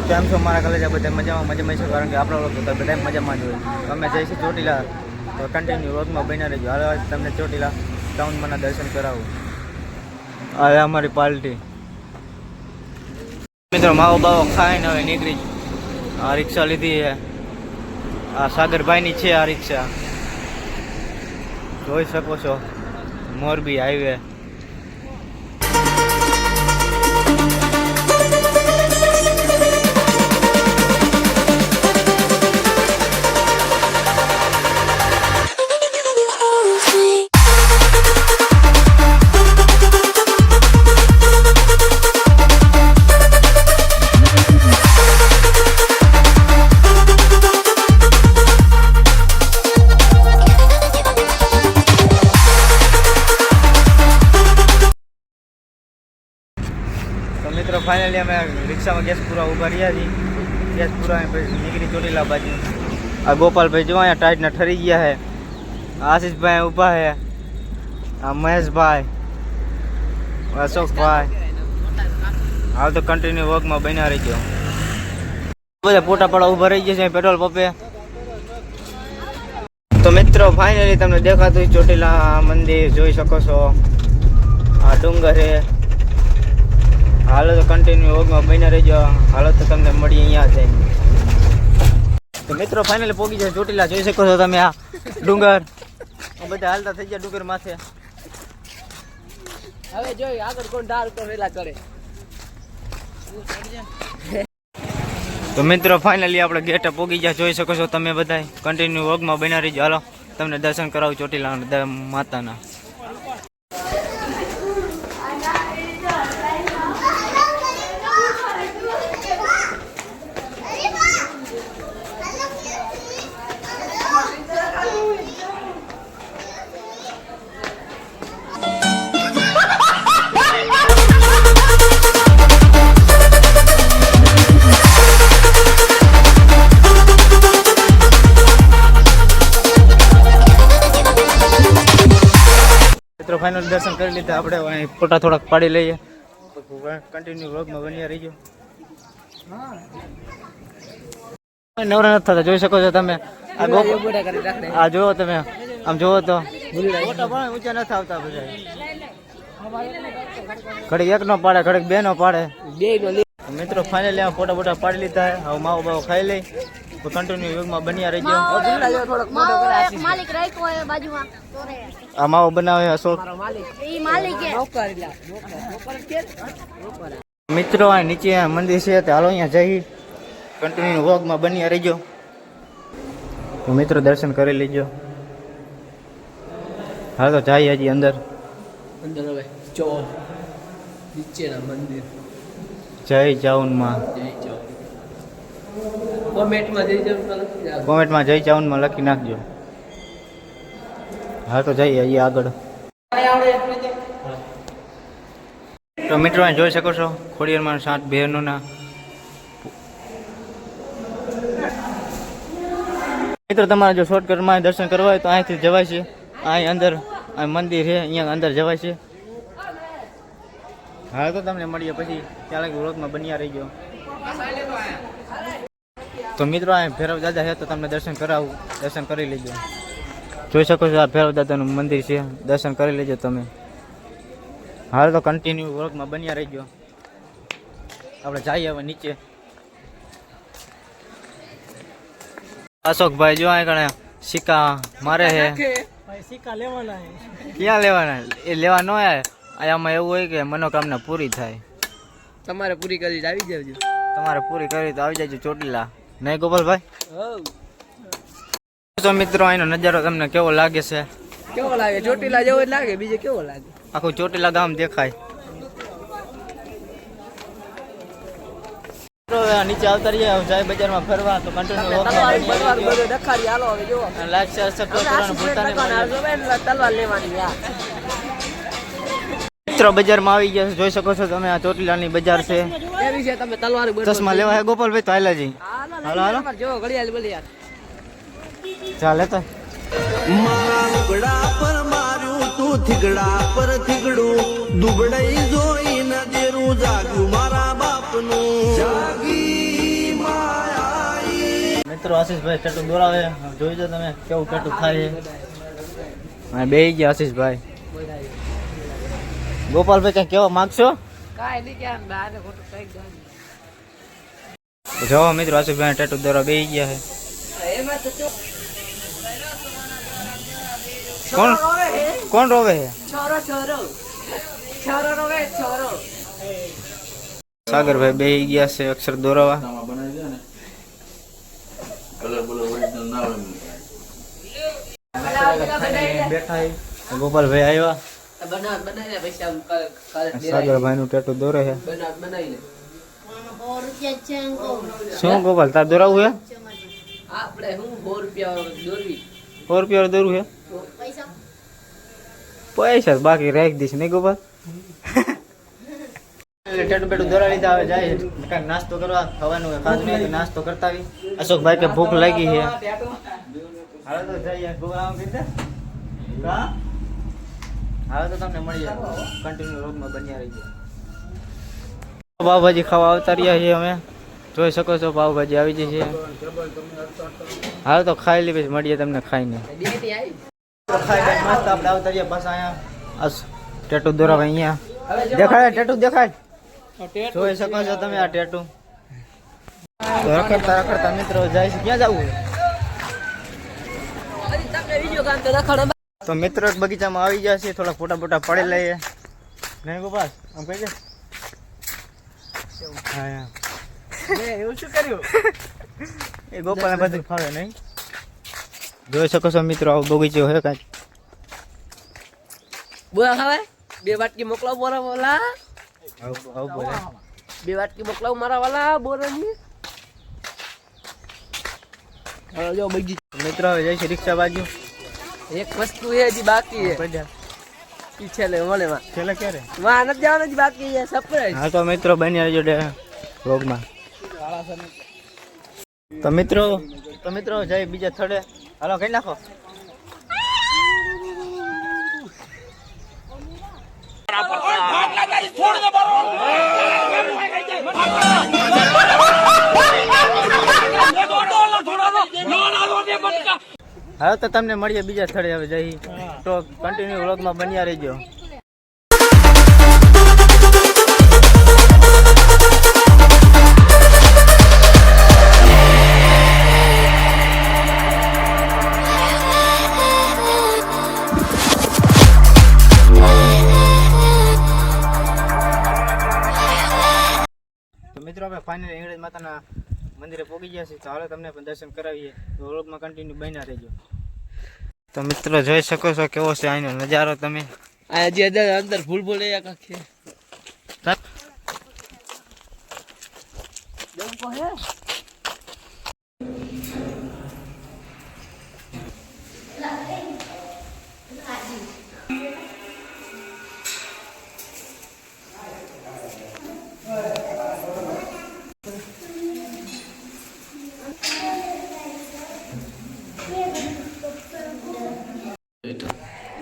કેમ છો મારા કલેજા બધા મજામાં છે, કારણ કે આપણા લોકો તો બધા મજામાં જ હોય. અમે જઈશું ચોટીલા, તો કન્ટિન્યુ રોજમાં બન્યા રહેજો. હાલ તમને ચોટીલા ટાઉનમાંના દર્શન કરાવું. આ અમારી પાર્ટી મિત્રો માવો બાવો ખાઈને હવે નીકળી. આ રિક્ષા લીધી છે, આ સાગરભાઈની છે. આ રિક્ષા જોઈ શકો છો, મોરબી હાઈવે. મિત્રો ફાઇનલી અમે રિક્ષામાં ગેસ પૂરા ઊભા રહ્યા છીએ. ગેસ પૂરા પછી નીકળી ચોટીલા બાજુ. આ ગોપાલભાઈ જો અહીંયા ટાઈટના ઠરી ગયા છે. આશીષભાઈ ઊભા છે, આ મહેશભાઈ, અશોકભાઈ. હાલ તો કન્ટિન્યુ વર્કમાં બન્યા રહી ગયો. બધા ફોટા પાડા ઊભા રહી ગયા છે પેટ્રોલ પંપે. તો મિત્રો ફાઇનલી તમને દેખાતું ચોટીલા મંદિર જોઈ શકો છો. આ ડુંગર છે. હાલો તો કન્ટિન્યુ વર્કમાં બન્યા રહેજો. હાલો તો તમને મળી અહીંયા છે. તો મિત્રો ફાઇનલી પહોંચી જાય ચોટીલા. જોઈ શકો છો તમે આ ડુંગર. બધા હાલતા થઈ ગયા ડુંગર માથે. હવે જોઈ આગળ કોણ ડાળ ઉપર વેલા ચડે. તો મિત્રો ફાઇનલી આપણે ગેટ પહોંચી ગયા. જોઈ શકો છો તમે બધા. કન્ટિન્યુ વર્કમાં બન્યા રહેજો. હાલો તમને દર્શન કરાવું ચોટીલા માતાના. ફાઇનલ દર્શન કરી લીધા આપણે. ફોટા થોડાક પાડી લઈએ. કન્ટિન્યુ વ્લોગમાં બન્યા રહીજો. નવરા નથી થતા, જોઈ શકો છો તમે. આ જોવો તમે, આમ જોવો તો ઊંચા નથી આવતા બધા. ઘડીક એક નો પાડે, ઘડીક બે નો પાડે. મિત્રો ફાઇનલી આ ફોટા બોટા પાડી લીધા. હવે માવો બાવો ખાઈ લઈ. કન્ટિન્યુ વ્લોગમાં બન્યા રહીજો. આ માવો બનાવે અશોક. મિત્રો આ નીચે મંદિર છે, તો હાલો અહીંયા જઈ. કન્ટિન્યુ વોકમાં બન્યા રહીજો. તો મિત્રો દર્શન કરી લેજો. હા તો જઈએ હજી અંદર. હવે ચો નીચેના મંદિર. જય ચાઉનમાં. કોમેન્ટમાં જય ચાઉનમાં લખી નાખજો. હા તો જઈએ અહીંયા આગળ. તો મિત્રો જોઈ શકો છો ખોડિયારમાં 7 બહેનોના. મિત્રો તમારે જો શોર્ટકટમાં દર્શન કરવા હોય તો અહીંથી જવાય છે. અહીં અંદર મંદિર છે, અહીંયા અંદર જવાય છે. હા તો તમને મળીએ પછી. ત્યાં વ્લોગમાં બન્યા રહીજો. તો મિત્રો આ ભૈરવ દાદા છે, તો તમને દર્શન કરાવું. દર્શન કરી લેજો. જોઈ શકો છો આ ભૈરવ દાદાનું મંદિર છે. દર્શન કરી લેજો તમે. હાલ તો કન્ટિન્યુ વર્કમાં બન્યા રહીજો. આપણે જઈએ હવે નીચે. અશોકભાઈ જો આ સિક્કા મારે છે. સિક્કા લેવાના. ક્યાં લેવાના? એ લેવા ન આવે. આમાં એવું હોય કે મનોકામના પૂરી થાય. તમારે પૂરી કરી આવી જાવજો. તમારે પૂરી કરી તો આવી જાજો ચોટીલા. નહીં ગોપાલભાઈ? તો મિત્રો અહીંનો નજારો તમને કેવો લાગે છે? કેવો લાગે? ચોટીલા જેવો જ લાગે. બીજે કેવો લાગે? આખું ચોટીલા ગામ દેખાય. નીચે આવતા રહીએ. જાય બજારમાં ફરવા તો કન્ટિન્યુ દેખાડી. હાલો હવે જો લાઈક શેર સબસ્ક્રાઇબ કરવાનું ભૂલતા નહીં. તલવાર લેવાની. મિત્રો બજારમાં આવી ગયા. જોઈ શકો છો તમે આ ચોટીલાની બજાર છે. એવી છે. તમે તલવાર ચશ્મા લેવા હે ગોપાલભાઈ? તો હાલા જી. હાલો હાલો જો ઘડિયાળ બોલી યાર. ચાલે તો મારા લુગડા પર માર્યું તું થીગડા પર થીગડું દુબડાઈ જોઈ નજરું જાગ્યું મારા બાપનું જાગી મિત્રો આશીષભાઈ ટેટુ દોરાવે, જોઈ જો તમે કેવું ટેટુ થાય છે. અને બેહી ગયા આશીષભાઈ. ગોપાલભાઈ કઈ કેવા માંગશો? કાંઈ નહીં ક્યાં બહાર ખોટું કઈ ગયું. જો મિત્રો આશીષભાઈ ટેટુ દોરા બેહી ગયા છે. એમાં તો કોણ કોણ રોવે છે? છોરો રોવે છોરો. સાગરભાઈ બેહી ગયા છે અક્ષર દોરાવા. બેઠા ગોપાલભાઈ આવ્યા. બનાવી લે પૈસા સાગરભાઈ નું ટેટુ દોરે છે. બનાવી લે. શું ગોપાલ તાર દોરાવું છે? આપણે હું 100 રૂપિયા દોરવી. 100 રૂપિયા દોરવું છે? પૈસા જ બાકી રાખી દઈશ નહીં ગોપાલ? ટેટુ બેટુ દોરા લીધા, હવે જાય કાંઈક નાસ્તો કરવા. ખાવાનું ખાધું નહીં તો નાસ્તો કરતા આવી. અશોકભાઈ કે ભૂખ લાગી છે. હાલો તો જઈએ ગોપાલ કીધા કા હાલો તો તમને મળી જાય. કન્ટિન્યુ રોગમાં બન્યા રહી જાય. પાવભાજી ખાવા આવતા રહ્યા છીએ અમે. જોઈ શકો છો પાવભાજી આવી જઈ છે. હાલ તો ખાઈ લે પછી મળીએ તમને ખાઈને. ખાઈ મસ્ત આપણે આવતા રહ્યા બસ અહીંયા ટેટુ દોરાવા અહીંયા દેખાય. ટેટુ દેખાય, જોઈ શકો છો તમે આ ટેટુ. રખડતા રખડતા મિત્રો જાય છે. ક્યાં જવું? તો મિત્રો એક બગીચામાં આવી ગયા છે. થોડા ફોટા બોટા પડે લઈએ નહીં ગોપાલ? આમ કહી દે. હા એવું શું કર્યું? એ ગોપાલ ને બધું ફાવે નહીં. જોઈ શકો છો મિત્રો આવો બગીચો હે કાંઈ. બોલા ખાવાય? 2 વાટકી મોકલાવ બોરા બોલા. આવું બોલે. 2 વાટકી મોકલાવ મારા વાલા બોરાની. હવે જો બગીચો. મિત્રો હવે જાય છે રિક્ષા બાજુ. એક વસ્તુ છે હજી બાકી છે. પીછે લે મળે માં. છેલ્લે ક્યારે? માં નથી જવાનું હજી બાકી છે. સરપ્રાઈઝ. હા તો મિત્રો બની રહેજો વ્લોગમાં. તો મિત્રો જાય બીજા થડે. હાલો કઈ નાખો. હવે તો તમને મળીએ બીજા સ્થળે. હવે જઈ તો કન્ટિન્યુ વ્લોગમાં બન્યા રહેજો. તો મિત્રો આપણે ફાઇનલી ઇંગળજ માતાના મંદિરે પહોંચી ગયા છીએ. તો હાલો તમને પણ દર્શન કરાવીએ. તો વ્લોગમાં કન્ટિન્યુ બન્યા રહેજો. તો મિત્રો જોઈ શકો છો કેવો છે અહીંનો નજારો તમે. આ હજી અંદર ફૂલ ફૂલ એક આખી.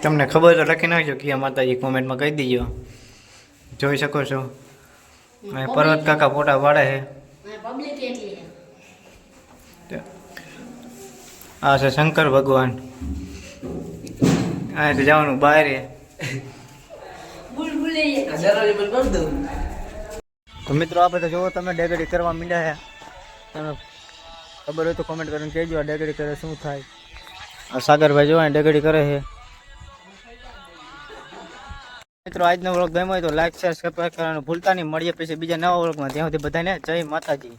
તમને ખબર તો લખી નાખજો કે માતાજી કોમેન્ટમાં કહી દીજો. જોઈ શકો છો અહીં પર્વત કાકા ફોટા પાડે છે. આ છે શંકર ભગવાન. અહીંથી જવાનું બહાર. તો મિત્રો આપણે તો જોવો તમે ડેગડી કરવા માંડ્યા છે. તમે ખબર હોય તો કોમેન્ટ કરીને કહેજો આ ડેગડી કરે શું થાય. આ સાગરભાઈ જોવા ડેગડી કરે છે. મિત્રો આજનો વ્લોગ ગમ્યો હોય તો લાઈક શેર સબસ્ક્રાઈબ કરવાનું ભૂલતા નહીં. મળીએ પછી બીજા નવા વ્લોગમાં. ત્યાં સુધી બધાને જય માતાજી.